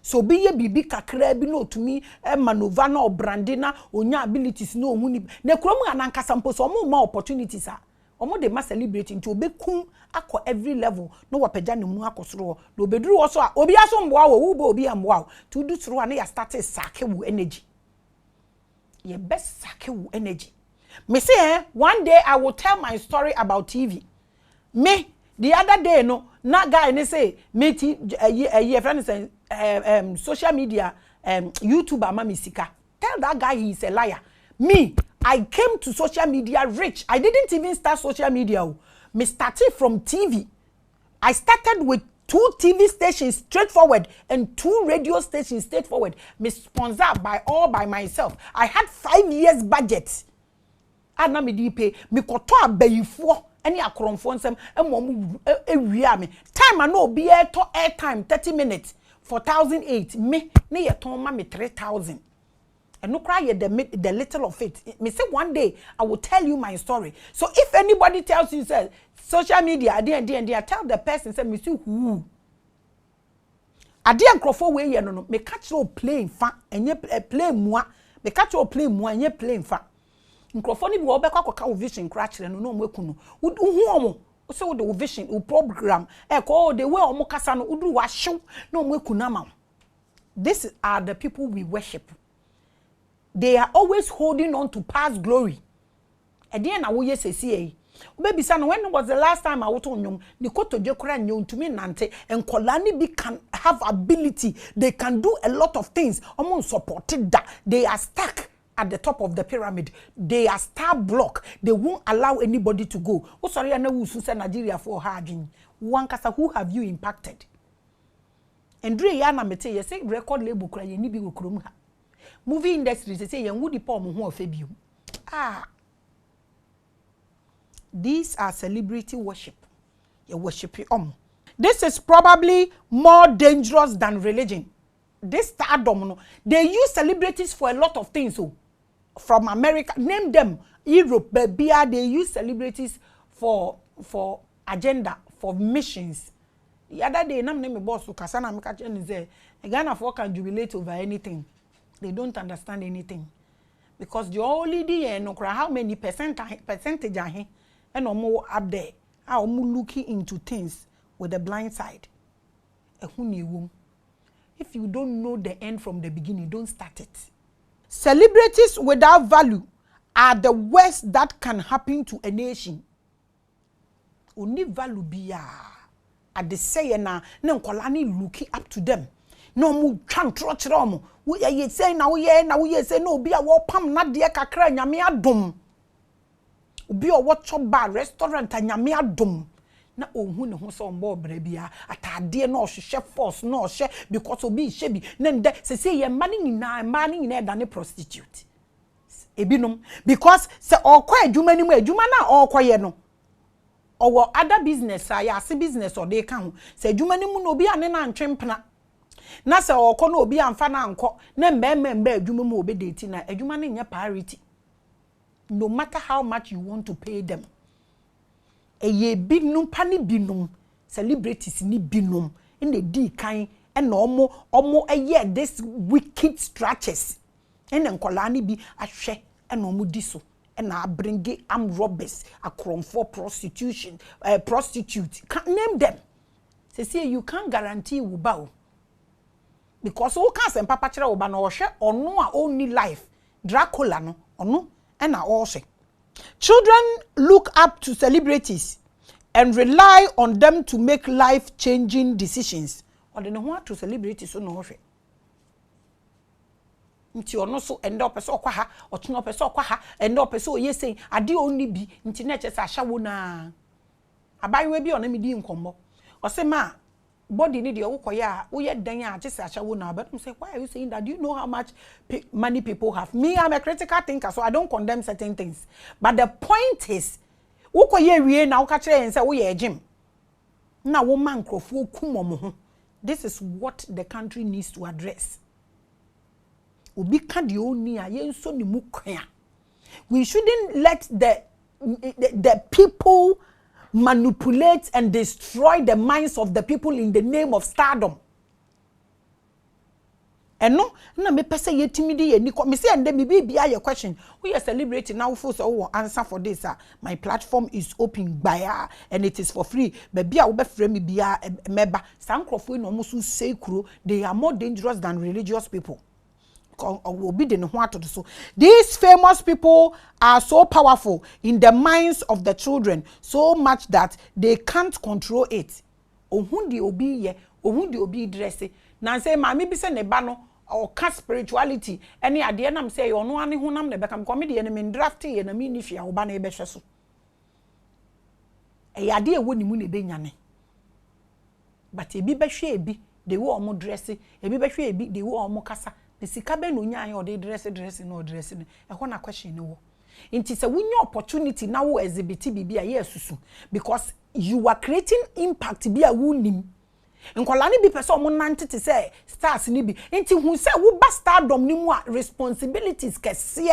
so be ye bibi kakra bi no tumi manova na obrande na onya abilities no ohuni na krom anankasa mpo so omo ma opportunities a omo de ma celebrate nti obekun akọ every level no wapagya ne mu akosoro no obeduru wo so a obi aso mboa wo bo obi amboa to do through na ya start sake wu energy ye best sake wu energy. Me say one day I will tell my story about TV. Me the other day no na guy ne say me a friend social media YouTuber Mami Sika. Tell that guy he is a liar. Me, I came to social media rich. I didn't even start social media. Me started from TV. I started with 2 TV stations straightforward and 2 radio stations straightforward. Me sponsored by myself. I had 5 years budget. Ana me di pay me koto abayifo any akromfo nsem emom ewia me. Time I no be to airtime 30 minutes. 4,008 me ne ye ton ma me 3,000 and no cry the little of it. Me say one day I will tell you my story. So if anybody tells you say social media and tell the person say me see who ade ankrofo we ye no me catch you playing fa enye play mua me catch you play mua enye playing fa nkrofo ni bi wo be kwa vision kra kire no no mweku no hu omo so the vision o program the way omo kasa no udu wa hyew na omo ekunama. These are the people we worship. They are always holding on to past glory. Again, I will yes say, baby son, when was the last time I was on you? Nikoto Jokra nyom to me nante and Kolani be can have ability. They can do a lot of things. Almost supported that they are stuck at the top of the pyramid. They are star block. They won't allow anybody to go. Oh, sorry, I know who say Nigeria for harding. One kasa, who have you impacted? And Dre Yana Mete, you say record label cry, you need be ukrum. Movie industry, they say, you would depend on who of you. These are celebrity worship. You worship your This is probably more dangerous than religion. This stardom, they use celebrities for a lot of things. So, from America, name them, Europe, Babia, they use celebrities for agenda, for missions. The other day, name me boss who Kasana Mikachen is there. A Ghana for can jubilate over anything. They don't understand anything. Because the only day, no cry how many percentage are here, and no more up there. How looking into things with the blind side. If you don't know the end from the beginning, don't start it. Celebrities without value are the worst that can happen to a nation. Oni value biya at the say na nkolani looking up to them. No mu twan trotro mo. Wo ye say na wo ye say no obi a wo pam na de kakra nyame adom. Obi o wo chop bar restaurant nyame adom. Na ohun ne ho so mbo bra bia atade na ohwehwe force na ohwe because obi hwe bi na nde se ye ma ni nyina da ne prostitute. Ebinom because se okwa adwuma ni mu adwuma na okwoye no owo other business ya ase business o de ka ho se adwuma ni mu no obi ane na ntwempena na se okwo na obi amfa na anko na mbembe adwuma mu obi date na adwuma ne nya priority no matter how much you want to pay them. Eye binum pani binum celebrities ni binum in the di kan and omo eye this wicked structures and nkola ni bi ahwe and omo di so and na bring am robbers akrom for prostitution prostitute can't name them. Say you can't guarantee wo ba because who can sem papa kire wo ba na wo hwe ono a only life Dracula no ono and na all say. Children look up to celebrities and rely on them to make life-changing decisions. Or they know what to celebrities so no hwe. Nti ono so endo peso kwa ha, otuno peso kwa ha, endo peso ye say ade oni bi nti na chese ahyawo na. Abayewe bi ona medi nkombo. O say ma body ni de wokoye a wo ye dan a chese ahyawo na. But say why are you saying that? Do you know how much money people have? Me, I'm a critical thinker, so I don't condemn certain things. But the point is wokoye wie na woka kire yen say wo ye gym. Na wo man krofo kumomo ho. This is what the country needs to address. Obi ka de oni a yenso ni mu kwan. We shouldn't let the people manipulate and destroy the minds of the people in the name of stardom. And no, na me pese ye timidi ye ni me say and me bia your question. We are celebrating now for so answer for this. My platform is open by and it is for free. But bia wo be frame me bia meba sankrofo no mo so say kuro, they are more dangerous than religious people. So these famous people are so powerful in the minds of the children so much that they can't control it. Ohundi obi ye, ohundi obi dresse. Na say mami bi se ne ba no or cat spirituality. Any ade na say ono ane honam ne beka me de me draft ye na me ni fia oba na e behwe so. E ade e woni mu ne benyane. But ebi behwe ebi de wo omo dresse, ebi behwe ebi de wo omo kasa. The sikabe no nya or they dress no dress no e ho na question no. Inti se wunye opportunity na wo exhibit bibia ye susu because you are creating impact bia wunim. Nkola ni bi pese omo nante te say stars ni bi. Inti hu se wo ba stardom ni mu a responsibilities kese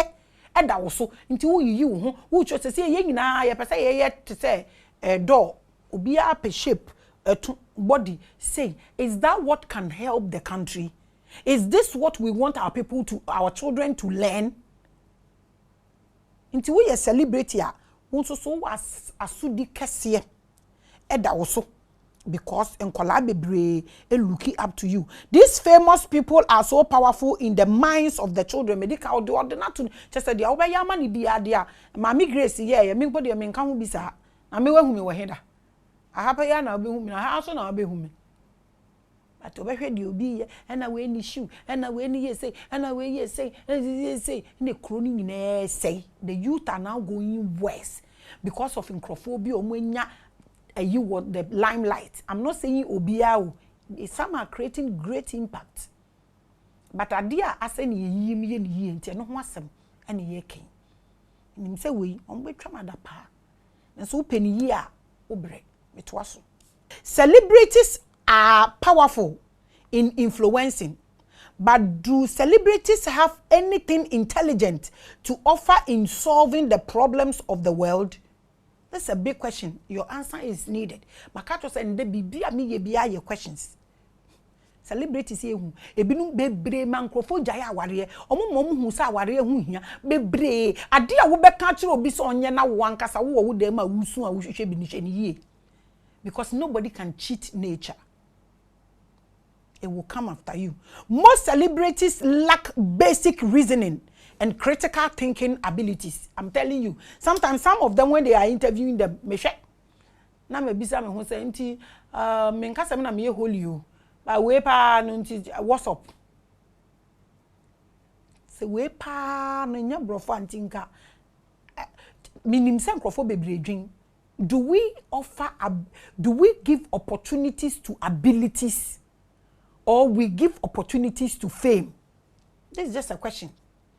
e da wo so. Inti wo yiyi wo ho wo cho se ye nyina ye pese ye te say door obi a pe shape body say is that what can help the country? Is this what we want our people to, our children to learn? Inti we a celebrity a wonso so was asudi kese eda also because enkola bebre e looking up to you. These famous people are so powerful in the minds of the children. Medical the ordinary to just say dia obeya ma ni bia dia Maame Grace ye me body me nka ho bisa na me wahu me wo heda ahapa ya na obehu me na ha so na obehu me. But obehwe di obi ye na we ni shoe na we ni say na we ye say ne kro ni nyina say the youth are now going worse because of incrophobia omunya you what the limelight. I'm not saying obia some are creating great impact but adia asen ye yim ye ni nti no ho asem na ye ken nim say we on betwa madapa nso peni yi a obre metwaso. Celebrities are powerful in influencing, but do celebrities have anything intelligent to offer in solving the problems of the world? That's a big question. Your answer is needed. Makato say nde bibia me ye bia your questions. Celebrities ye hu ebinu bebre mankrofo jaya aware omo hu sa aware hu hia bebre ade a wo beka kire obi so onye na wo ankasa wo dem a wusu a wohwehwe bi ni hwe ni ye because nobody can cheat nature. It will come after you. Most celebrities lack basic reasoning and critical thinking abilities. I'm telling you. Sometimes some of them when they are interviewing them, me share. Na me bisa me ho say nti me nka sem na me holy you. Ba we pa no nti what's up? Se we pa no nya brofo antinka. Minim se nkrofo bebre dwen. Do we give opportunities to abilities, or we give opportunities to fame? This is just a question.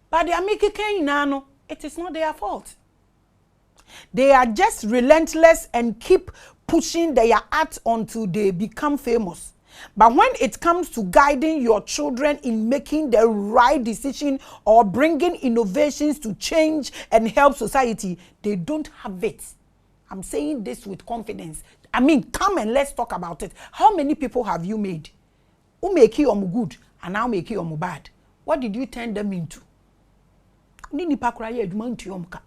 But they are making no, it is not their fault. They are just relentless and keep pushing their art until they become famous. But when it comes to guiding your children in making the right decision or bringing innovations to change and help society, they don't have it. I'm saying this with confidence. I mean, come and let's talk about it. How many people have you made? Who make you good and now make you bad? What did you turn them into? Nini pakraye adwuma ntuomka.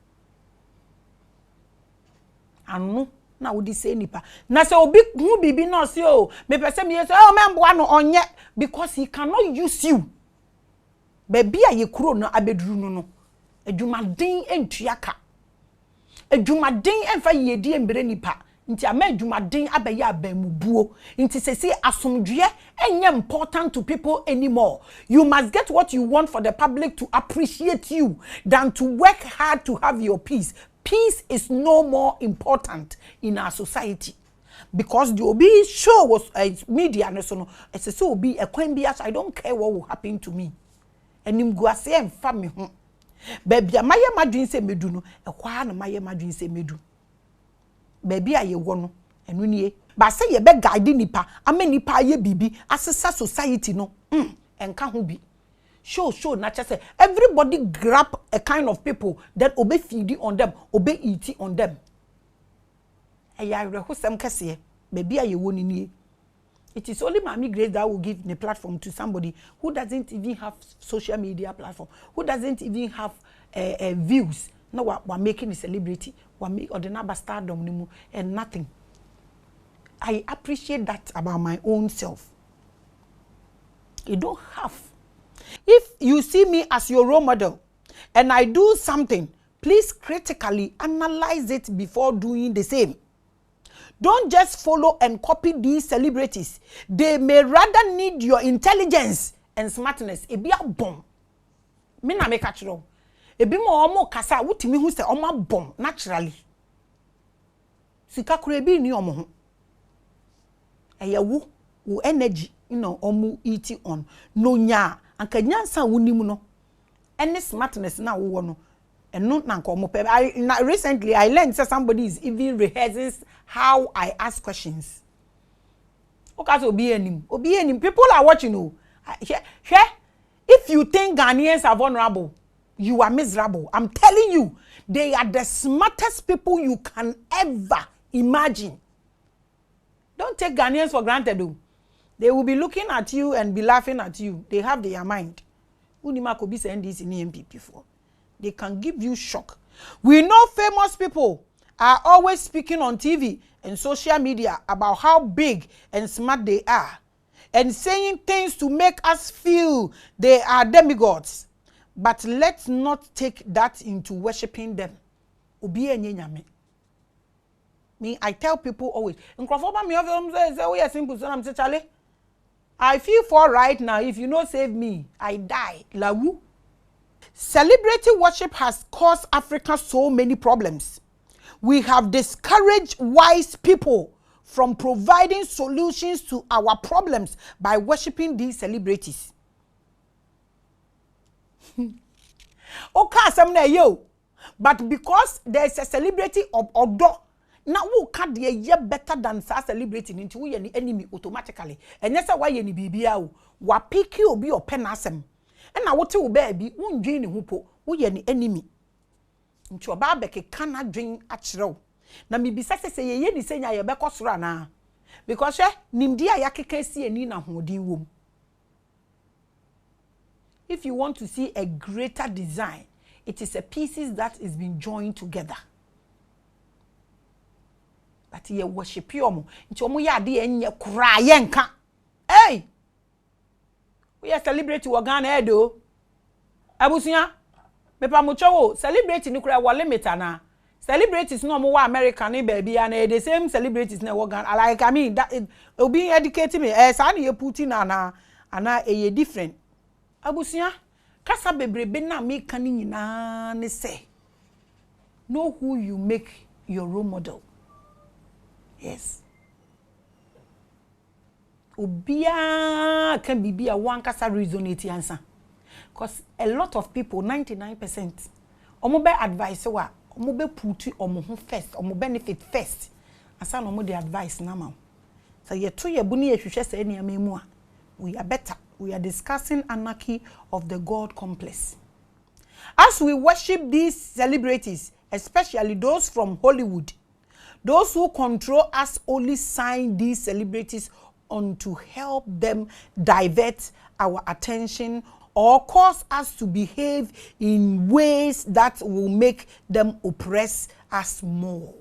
Anu na wodi say nipa. Na se obi hu bibi no se o, me pese me say oh memboa no onye because he cannot use you. Baby a ye kuro no abeduru no. Adwumaden entuaka. Adwumaden emfa yedi embre nipa. Nti ama adwumaden abaye abamubuo. Nti sese asomdwe enye important to people anymore. You must get what you want for the public to appreciate you than to work hard to have your peace. Peace is no more important in our society. Because the obi show was media no so no it's so obi a kwan bi I don't care what will happen to me. Enim guase emfa me ho. Baby amaye madwin se medu no ekwa na maye madwin se medu. Baby a ye wo no enu nie ba se ye be guide nipa ama nipa ye bibi asesa society no enka ho bi show na che say everybody grab a kind of people that obey feeding on them, obey eating on them. Eya rehosem kese baby a ye wo ni nie. It is only Maame Grace that will give the platform to somebody who doesn't even have social media platform, who doesn't even have views. No, we're making a celebrity, we're making ordinary stardom and nothing. I appreciate that about my own self. You don't have. If you see me as your role model and I do something, please critically analyze it before doing the same. Don't just follow and copy these celebrities. They may rather need your intelligence and smartness. Ebi abom. Me na make achiro. Ebi mo omo kasa wutimi hu se omo abom naturally. Sika kura ebi ni omo ho. Eye wo energy omo eating on. No nya anka nyansa wonimu no. Any smartness na wo no. And not recently I learned that somebody is even rehearsing how I ask questions. Okay, so obi people are watching. If you think Ghanaians are vulnerable, you are miserable. I'm telling you, they are the smartest people you can ever imagine. Don't take Ghanaians for granted, though. They will be looking at you and be laughing at you. They have their mind. Unima could be saying this in EMP before. They can give you shock. We know famous people are always speaking on TV and social media about how big and smart they are and saying things to make us feel they are demigods. But let's not take that into worshiping them. Me, I tell people always, I feel for right now. If you don't save me, I die. Lawu. Celebrity worship has caused Africa so many problems. We have discouraged wise people from providing solutions to our problems by worshiping these celebrities. Okay, yo, but because there's a celebrity of Odo, now who can be a year better than sa celebrating into any enemy automatically. And that's why any BBA wa pick you be your penasem. And I want you baby, won't drain hupo, we any enemy. Into a barbecue cannot drink at row. Na mi bisase say ye ni senya ye bekosra na. Because nimdia yakeke si eni na hodin wom. If you want to see a greater design, it is a pieces that is being joined together. But ye worship yomo. Into omo ya de enye kura yenka. Hey! We are celebrating Wagana Edo. Abusia, me pa mo chowo celebrate ni kura wo limit ana celebrities no mo wa America ni baby and the same celebrities na wo Ghana like I mean that obi educate me sa na ye Putin ana e different abusia kasa bebrebe na me kan nyina ne say know who you make your role model. Yes. Obia can be a one kasa resonate answer. Because a lot of people, 99%, omo be advice wa, omo be put omo ho first, omo benefit first. Asa no mo the advice na ma. So ye to ye buni ye hwehwe say na mu a, we are better. We are discussing anarchy of the God complex. As we worship these celebrities, especially those from Hollywood, those who control us only sign these celebrities on to help them divert our attention or cause us to behave in ways that will make them oppress us more.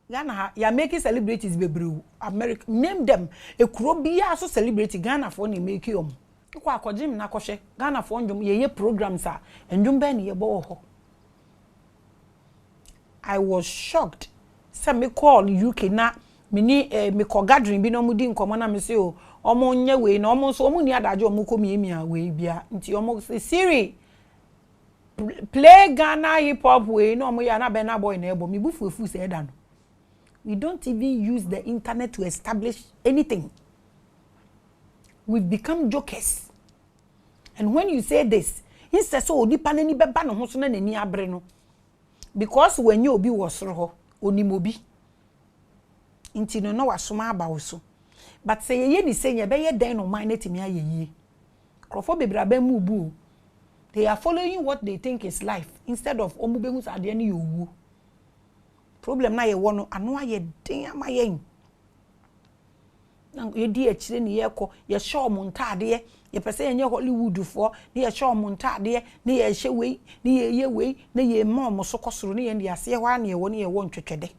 Ghana, you are making celebrities bebreu. America, name them. A krobia so celebrity Ghana for ni make you. Kwa akojim na koshe Ghana for njum ye programs a njum be ni ye bo ho. I was shocked. Say me call UK na me call gathering bi no mudi nkomo na me say o omo nye we na omo so omo ni adaje omo komi emia we bia nti omo Siri play Ghana hip hop we no omo ya na be na boy na ebo me bufuefu say da no. We don't even use the internet to establish anything. We've become jokers. And when you say this, instead so onipa na ni beba no ho so na nani abre no. Because when you obi was roho, onimobi. Inti no wasoma aba wo so. But say ye ni say ye be ye den no mind etimi aye. Krofo bebraba mu bu. They are following what they think is life instead of omu behu sade na yowu. Problem na ye wo no ano aye den amayen. Na ye di akire ni ye ko ye show mo ntade ye pese ye Hollywood for na ye show mo ntade na ye hye wei na ye wei na ye mom so kosoro na ye ndi ase hwa na ye wo ntwetwede.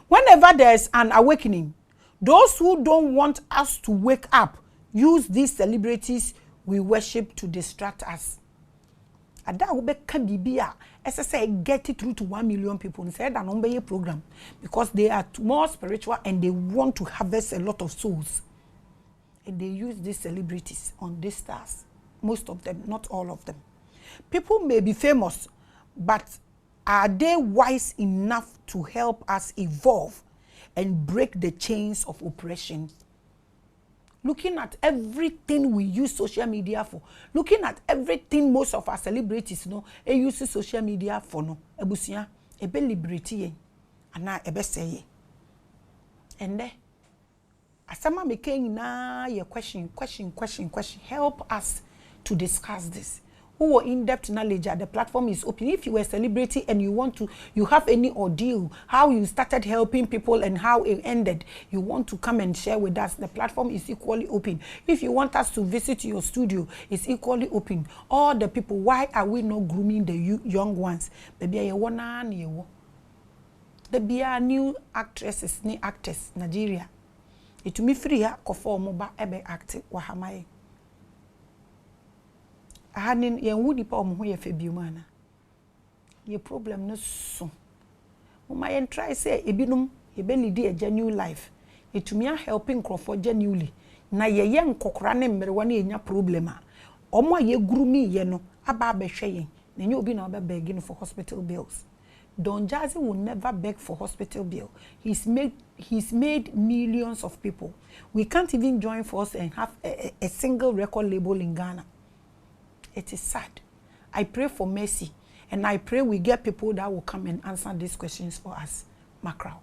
Whenever there is an awakening, those who don't want us to wake up use these celebrities we worship to distract us. Ada wo be ka bibia say get it through to 1 million people and said an be program because they are more spiritual and they want to harvest a lot of souls. And they use these celebrities on these stars. Most of them, not all of them. People may be famous, but are they wise enough to help us evolve and break the chains of oppression? Looking at everything we use social media for, looking at everything most of our celebrities use social media for ebusia ebe liberty ana ebe say and there asama making na your question help us to discuss this. Who are in-depth knowledge at the platform is open. If you were a celebrity and you have any ordeal, how you started helping people and how it ended, you want to come and share with us, the platform is equally open. If you want us to visit your studio, it's equally open. All the people, why are we not grooming the young ones? Baby, there be a new actresses, new actors, Nigeria. It to me free ya kofo moba ebe acting wahamai. Hanin ye wudi pa omo ho ye fa biumana ye problem no so o ma yen try say ebinum ye be lead a genuine life etumi a helping crofo genuinely na ye nkokora ne mmerewa na enya problem a omo ye guru mi ye no aba behwe yen na nya obi na oba begging for hospital bills. Don Jazzy will never beg for hospital bill. He's made millions of people. We can't even join force and have a single record label in Ghana. It is sad. I pray for mercy and I pray we get people that will come and answer these questions for us. Macro.